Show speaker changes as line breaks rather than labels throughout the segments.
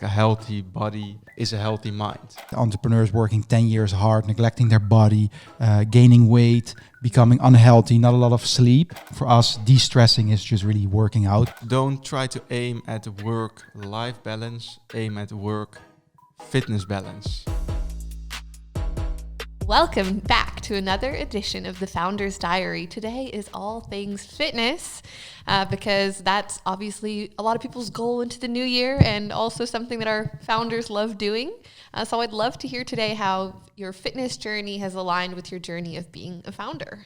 a healthy body is a healthy mind.
The entrepreneurs working 10 years hard, neglecting their body, gaining weight, becoming unhealthy, not a lot of sleep. For us, de-stressing is just really working out.
Don't try to aim at work-life balance, aim at work-fitness balance.
Welcome back to another edition of the Founder's Diary. Today is all things fitness because that's obviously a lot of people's goal into the new year and also something that our founders love doing. So I'd love to hear today how your fitness journey has aligned with your journey of being a founder.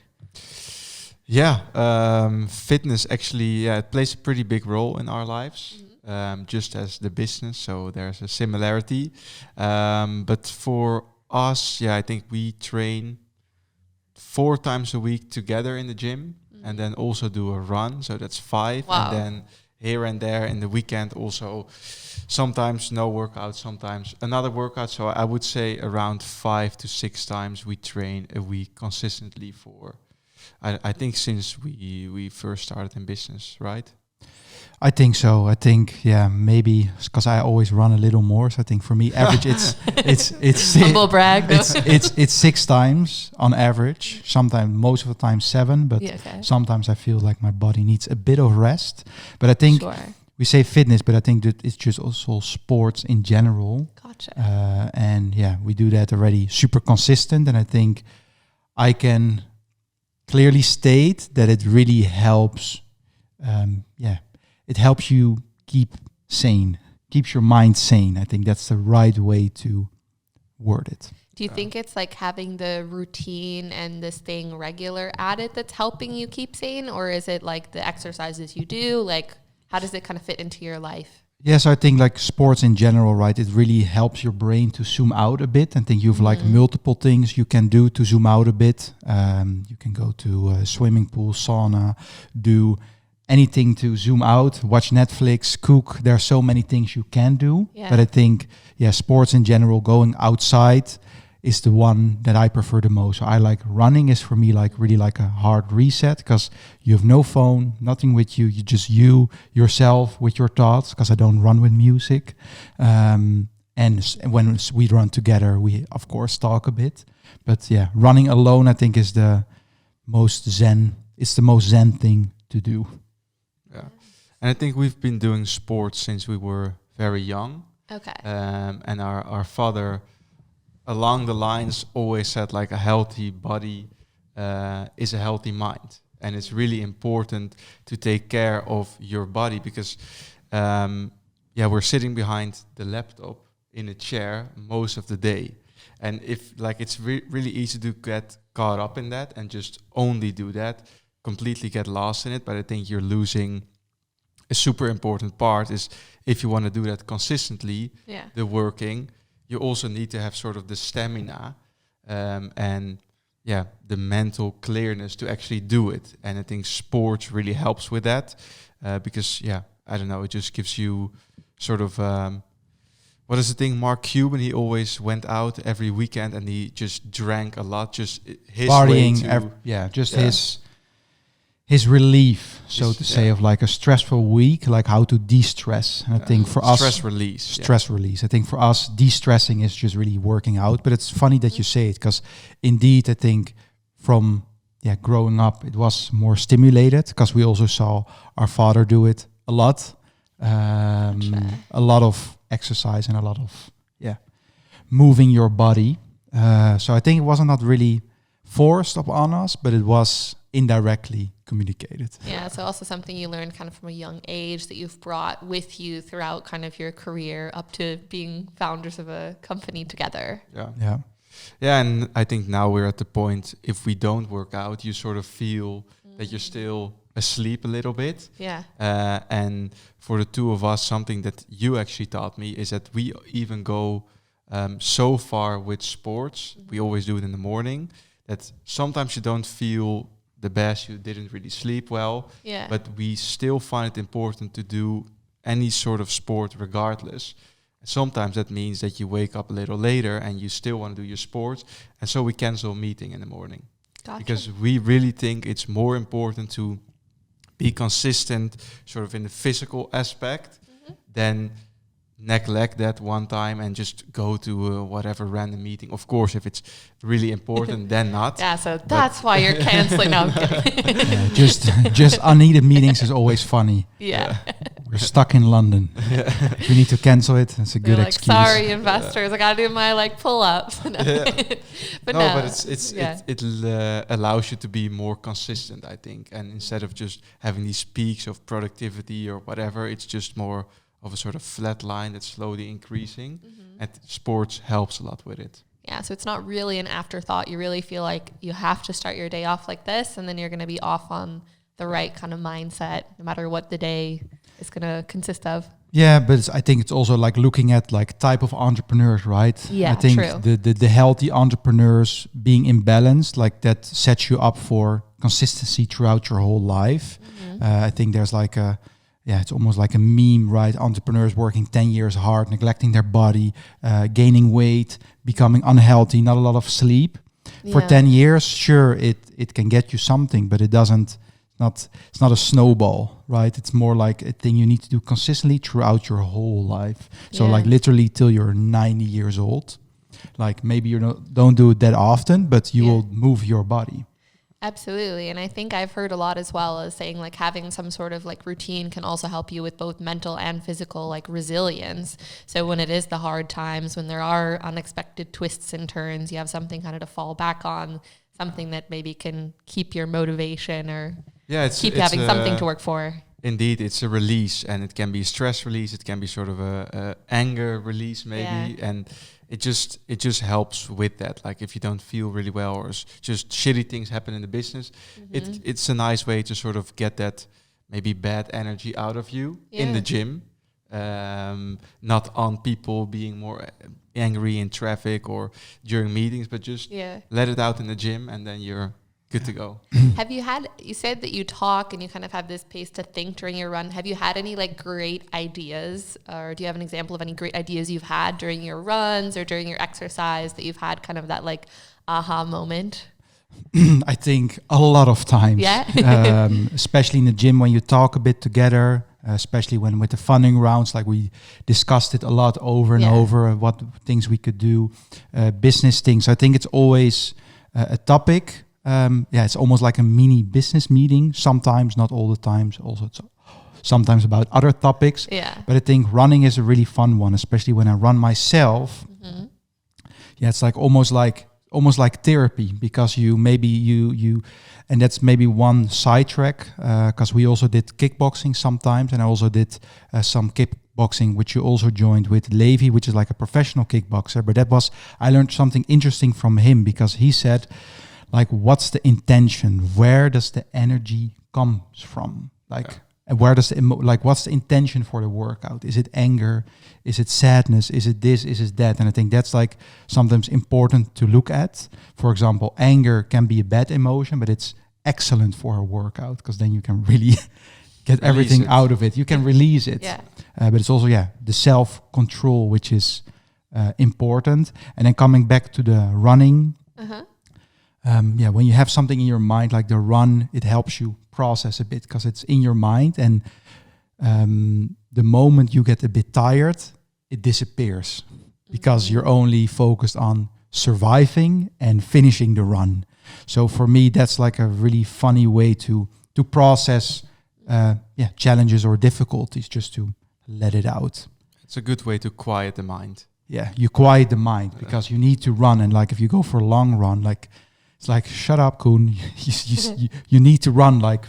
Fitness actually it plays a pretty big role in our lives, just as the business. So there's a similarity. But for us, I think we train 4 times a week together in the gym and then also do a run. So that's 5.
Wow.
And then here and there in the weekend also sometimes no workout, sometimes another workout. So I would say around 5 to 6 times we train a week consistently for, I think since we first started in business, right?
I think so. I think, maybe because I always run a little more. So I think for me, average, it's
Humble brag.
it's 6 times on average. Sometimes, most of the time, 7. But sometimes I feel like my body needs a bit of rest. But I think we say fitness, but I think that it's just also sports in general.
Gotcha.
And we do that already super consistent. And I think I can clearly state that it really helps. It helps you keep sane, keeps your mind sane. I think that's the right way to word it.
Do you think it's like having the routine and this thing regular at it that's helping you keep sane? Or is it like the exercises you do? Like, how does it kind of fit into your life?
Yes, I think like sports in general, right? It really helps your brain to zoom out a bit. I think you've like multiple things you can do to zoom out a bit. You can go to a swimming pool, sauna, do anything to zoom out, watch Netflix, cook. There are so many things you can do. Yeah. But I think, sports in general, going outside is the one that I prefer the most. So I like running is for me like really like a hard reset because you have no phone, nothing with you. You just yourself with your thoughts because I don't run with music. And when we run together, we of course talk a bit. But running alone I think is the most zen. It's the most zen thing to do.
Yeah, and I think we've been doing sports since we were very young.
Okay.
And our father, along the lines, always said like a healthy body is a healthy mind, and it's really important to take care of your body because, we're sitting behind the laptop in a chair most of the day, and if like it's really easy to get caught up in that and just only do that. Completely get lost in it, but I think you're losing a super important part is if you want to do that consistently, the working, you also need to have sort of the stamina and the mental clearness to actually do it. And I think sports really helps with that because, I don't know, it just gives you sort of, what is the thing? Mark Cuban, he always went out every weekend and he just drank a lot, just his
partying,
way to,
his relief, so to say, of like a stressful week, like how to de-stress. And I think for us, stress release. I think for us, de-stressing is just really working out. But it's funny that you say it because indeed, I think from growing up, it was more stimulated because we also saw our father do it a lot. A lot of exercise and a lot of moving your body. So I think it wasn't not really forced upon us, but it was indirectly communicated.
Yeah, so also something you learned kind of from a young age that you've brought with you throughout kind of your career up to being founders of a company together.
Yeah, and I think now we're at the point, if we don't work out, you sort of feel that you're still asleep a little bit.
Yeah.
And for the two of us, something that you actually taught me is that we even go so far with sports, we always do it in the morning, that sometimes you don't feel the best, you didn't really sleep well, but we still find it important to do any sort of sport regardless. Sometimes that means that you wake up a little later and you still want to do your sports, and so we cancel a meeting in the morning. Gotcha. Because we really think it's more important to be consistent sort of in the physical aspect than neglect that one time and just go to whatever random meeting. Of course, if it's really important, then not.
Yeah, so that's why you're canceling. No, I'm kidding.
Just unneeded meetings is always funny.
Yeah.
We're stuck in London. We need to cancel it. That's a good
Like,
excuse.
sorry, investors, I gotta do my like pull-ups. But
it allows you to be more consistent, I think. And instead of just having these peaks of productivity or whatever, it's just more of a sort of flat line that's slowly increasing. And sports helps a lot with it.
Yeah, so it's not really an afterthought. You really feel like you have to start your day off like this, and then you're going to be off on the right kind of mindset, no matter what the day is going to consist of.
Yeah, but I think it's also like looking at like type of entrepreneurs, right?
Yeah,
I think
true.
the healthy entrepreneurs being imbalanced, like that sets you up for consistency throughout your whole life. I think there's like it's almost like a meme, right? Entrepreneurs working 10 years hard, neglecting their body, gaining weight, becoming unhealthy, not a lot of sleep. For 10 years, sure, it can get you something, but it doesn't, it's not a snowball, right? It's more like a thing you need to do consistently throughout your whole life. So like literally till you're 90 years old. Like maybe don't do it that often, but you will move your body.
Absolutely. And I think I've heard a lot as well as saying like having some sort of like routine can also help you with both mental and physical like resilience. So when it is the hard times, when there are unexpected twists and turns, you have something kind of to fall back on, something that maybe can keep your motivation or keep having something to work for.
Indeed, it's a release, and it can be a stress release. It can be sort of a anger release maybe. And it just helps with that. Like if you don't feel really well or just shitty things happen in the business, it's a nice way to sort of get that maybe bad energy out of you in the gym, not on people being more angry in traffic or during meetings, but just let it out in the gym, and then you're good to go.
You said that you talk and you kind of have this pace to think during your run. Have you had any like great ideas, or do you have an example of any great ideas you've had during your runs or during your exercise that you've had kind of that like aha moment?
I think a lot of times, especially in the gym when you talk a bit together, especially when with the funding rounds, like we discussed it a lot over and over, what things we could do, business things. I think it's always a topic. It's almost like a mini business meeting. Sometimes, not all the times. Also, it's sometimes about other topics. But I think running is a really fun one, especially when I run myself. It's like almost like therapy, because you and that's maybe one sidetrack, because we also did kickboxing sometimes, and I also did some kickboxing, which you also joined with Levi, which is like a professional kickboxer. But I learned something interesting from him, because he said, like, what's the intention? Where does the energy comes from? Like, and where does what's the intention for the workout? Is it anger? Is it sadness? Is it this? Is it that? And I think that's like sometimes important to look at. For example, anger can be a bad emotion, but it's excellent for a workout, because then you can really get everything out of it. You can release it. But it's also, the self-control, which is important. And then coming back to the running, when you have something in your mind, like the run, it helps you process a bit, because it's in your mind. And the moment you get a bit tired, it disappears, because you're only focused on surviving and finishing the run. So for me, that's like a really funny way to process challenges or difficulties, just to let it out.
It's a good way to quiet the mind.
Yeah, you quiet the mind, because you need to run. And like if you go for a long run, like it's like, shut up, Koen. you need to run, like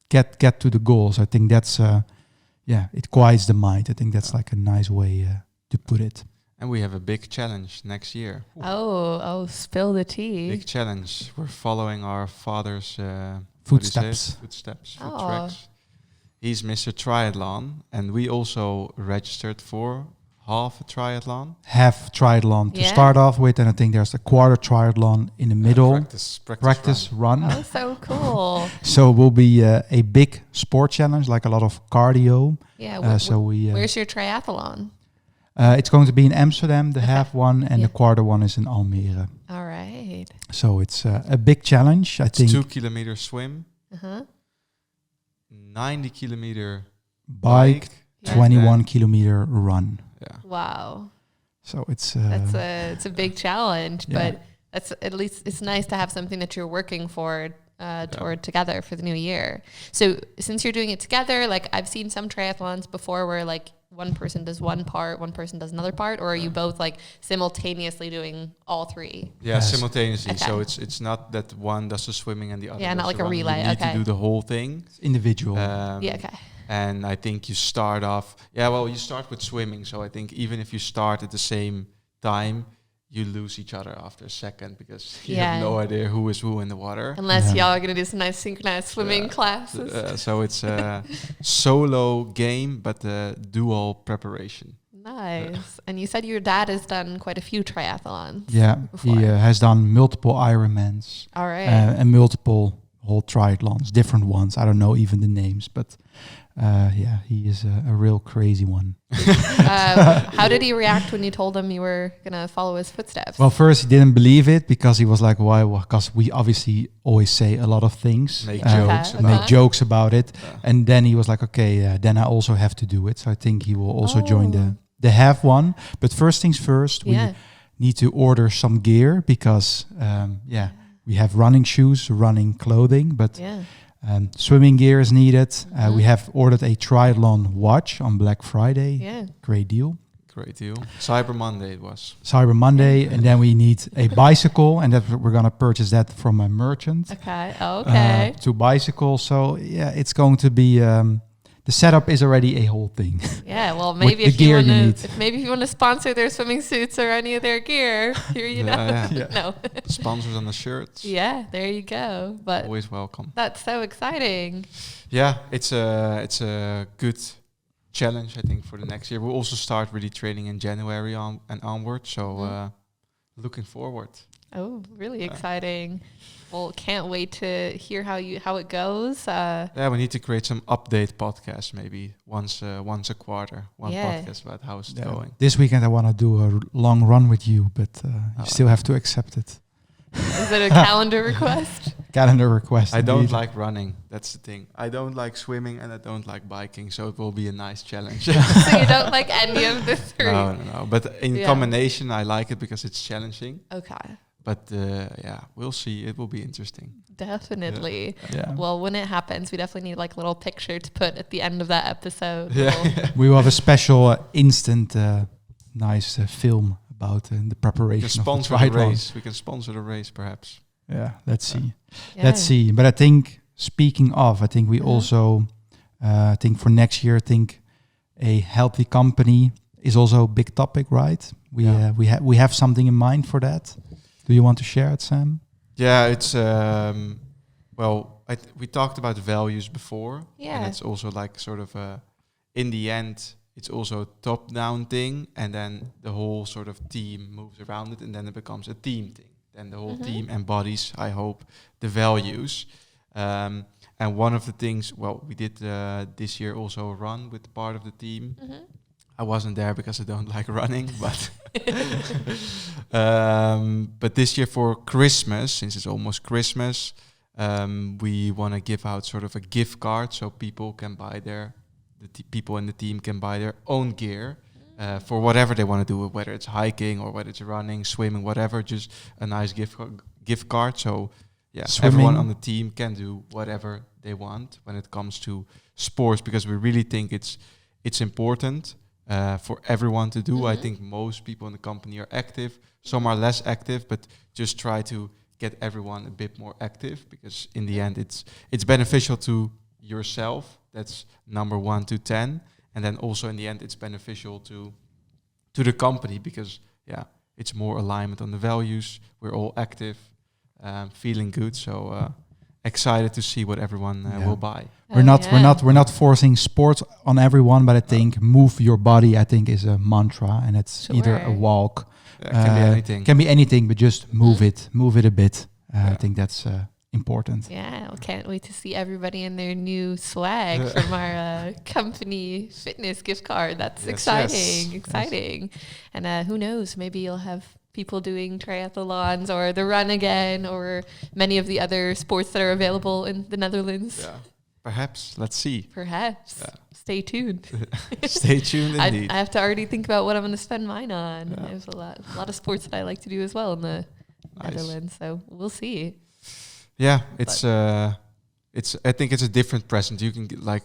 get to the goals. I think that's it quiets the mind. I think that's like a nice way to put it.
And we have a big challenge next year.
Oh, spill the tea.
Big challenge. We're following our father's
footsteps,
foot tracks. He's Mr. Triathlon, and we also registered for half triathlon to start off with, and I think there's a quarter triathlon in the middle. Practice run.
Oh, so cool.
So it will be a big sport challenge, like a lot of cardio.
Yeah. Where's your triathlon?
It's going to be in Amsterdam, the half one, and the quarter one is in Almere.
All right.
So it's a big challenge. I think
2 kilometer swim, 90 kilometer
bike, 21 kilometer run.
Yeah.
Wow.
So it's
It's a big challenge, but that's at least it's nice to have something that you're working for toward together for the new year. So since you're doing it together, like I've seen some triathlons before where like one person does one part, one person does another part, or are you both like simultaneously doing all three?
Yeah, simultaneously.
Okay.
So it's not that one does the swimming and the other.
Yeah, not
does
like
the
a
running.
relay.
You need
Okay.
to do the whole thing.
it's individual.
Okay.
And I think you start off. Yeah, well, you start with swimming. So I think even if you start at the same time, you lose each other after a second because you have no idea who is who in the water.
Unless y'all are going to do some nice synchronized swimming classes.
So it's a solo game, but dual preparation.
Nice. And you said your dad has done quite a few triathlons.
Yeah,
before.
he has done multiple Ironmans
All right.
and multiple whole triathlons, different ones. I don't know even the names, but he is a real crazy one.
How did he react when you told him you were going to follow his footsteps?
Well, first he didn't believe it because he was like, why? Because we obviously always say a lot of things.
Make jokes.
Make jokes about it. And then he was like, okay, then I also have to do it. So I think he will also join the half one. But first things first, we need to order some gear because, we have running shoes, running clothing, but swimming gear is needed. We have ordered a triathlon watch on Black Friday.
Yeah.
Great deal.
Great deal. Cyber Monday it was.
Cyber Monday, and then we need a bicycle, and that we're gonna purchase that from a merchant.
Okay.
2 bicycles. So it's going to be. The setup is already a whole thing.
Yeah, well, maybe if you want to sponsor their swimming suits or any of their gear, here you know. No.
Sponsors on the shirts.
Yeah, there you go. But
always welcome.
That's so exciting.
Yeah, it's a good challenge, I think, for the next year. We'll also start really training in January and onward. So looking forward.
Oh, really exciting. Well, can't wait to hear how it goes.
We need to create some update podcasts, maybe once a quarter, podcast about how it's going.
This weekend I want to do a long run with you, but you still have to accept it.
Is it a calendar request?
Calendar request.
I don't like running. That's the thing. I don't like swimming and I don't like biking, so it will be a nice challenge.
So you don't like any of the three?
No. But in combination, I like it because it's challenging.
Okay.
But we'll see. It will be interesting.
Definitely.
Yeah.
Well, when it happens, we definitely need like a little picture to put at the end of that episode.
We will have a special instant nice film about the preparation of the triathlon.
We can sponsor the race, perhaps.
Yeah, let's see. Yeah. Let's see. But I think, speaking of, I think we also, I think for next year, I think a healthy company is also a big topic, right? We have something in mind for that. Do you want to share it, Sam?
Yeah, it's we talked about values before, and it's also like sort of in the end, it's also a top-down thing, and then the whole sort of team moves around it, and then it becomes a team thing. Then the whole team embodies, I hope, the values. And one of the things, we did this year also a run with part of the team. I wasn't there because I don't like running, but this year for Christmas, since it's almost Christmas, we want to give out sort of a gift card so people can buy people in the team can buy their own gear for whatever they want to do, whether it's hiking or whether it's running, swimming, whatever, just a nice gift card. So everyone on the team can do whatever they want when it comes to sports, because we really think it's important for everyone to do. I think most people in the company are active. Some are less active, but just try to get everyone a bit more active, because in the end, it's beneficial to yourself. That's number 1 to 10. And then also in the end, it's beneficial to the company, because it's more alignment on the values. We're all active, feeling good. So excited to see what everyone will buy.
We're not forcing sports on everyone, but I think move your body, I think, is a mantra, and it's either a walk,
can be anything.
Can be anything, but just move it a bit. I think that's important.
Yeah, I can't wait to see everybody in their new swag from our company fitness gift card. That's exciting. And who knows, maybe you'll have people doing triathlons or the run again or many of the other sports that are available in the Netherlands.
Perhaps. Let's see.
Perhaps.
Yeah.
Stay tuned.
Stay tuned indeed.
I have to already think about what I'm going to spend mine on.
Yeah.
There's a lot of sports that I like to do as well in the
Nice.
Netherlands, so we'll see.
Yeah, it's I think it's a different present. You can get, like,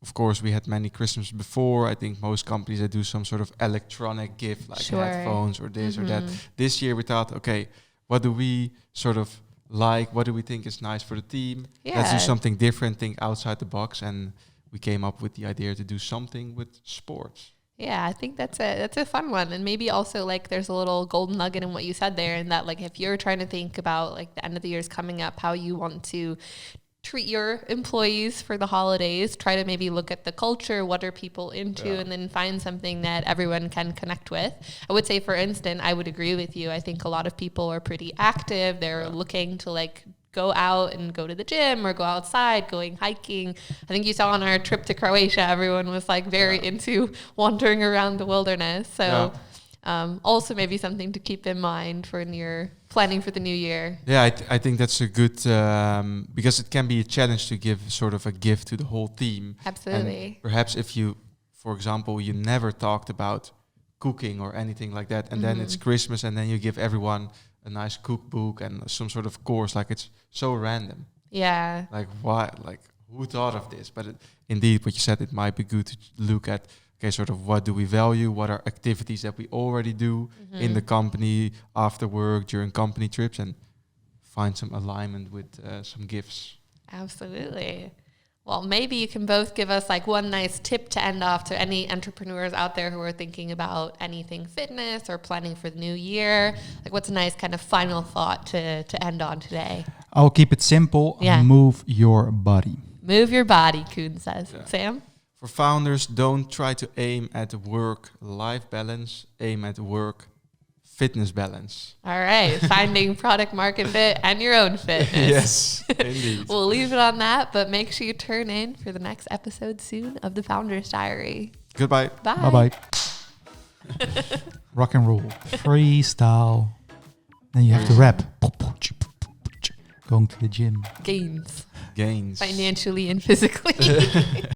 of course, we had many Christmas before. I think most companies that do some sort of electronic gift, like
Sure.
headphones or this or that.
Mhm.
This year we thought, okay, what do we sort of like? What do we think is nice for the team? Let's do
Yeah.
something different, think outside the box, and we came up with the idea to do something with sports.
Yeah, I think that's a fun one. And maybe also like there's a little golden nugget in what you said there, and that like if you're trying to think about like the end of the year is coming up, how you want to treat your employees for the holidays, try to maybe look at the culture, what are people into,
Yeah.
and then find something that everyone can connect with. I would say, for instance, I would agree with you. I think a lot of people are pretty active. They're looking to like go out and go to the gym or go outside, going hiking. I think you saw on our trip to Croatia, everyone was like very into wandering around the wilderness. So also maybe something to keep in mind for when you're planning for the new year.
Yeah, I think that's a good, because it can be a challenge to give sort of a gift to the whole team.
Absolutely.
And perhaps if you, for example, you never talked about cooking or anything like that, and then it's Christmas, and then you give everyone a nice cookbook and some sort of course, like it's so random.
Yeah.
Like why? Like who thought of this? But indeed, what you said, it might be good to look at. Okay, sort of what do we value? What are activities that we already do in the company, after work, during company trips, and find some alignment with some gifts.
Absolutely. Well, maybe you can both give us like one nice tip to end off to any entrepreneurs out there who are thinking about anything fitness or planning for the new year. Like what's a nice kind of final thought to end on today?
I'll keep it simple.
Yeah.
Move your body.
Move your body, Koen says.
Yeah.
Sam?
For founders, don't try to aim at work-life balance, aim at work-fitness balance.
All right. Finding product market fit and your own fitness.
Yes, indeed.
We'll leave it on that, but make sure you turn in for the next episode soon of The Founder's Diary.
Goodbye.
Bye.
Bye-bye. Rock and roll. Freestyle. Then you have to rap. Going to the gym.
Gains.
Gains.
Financially and physically.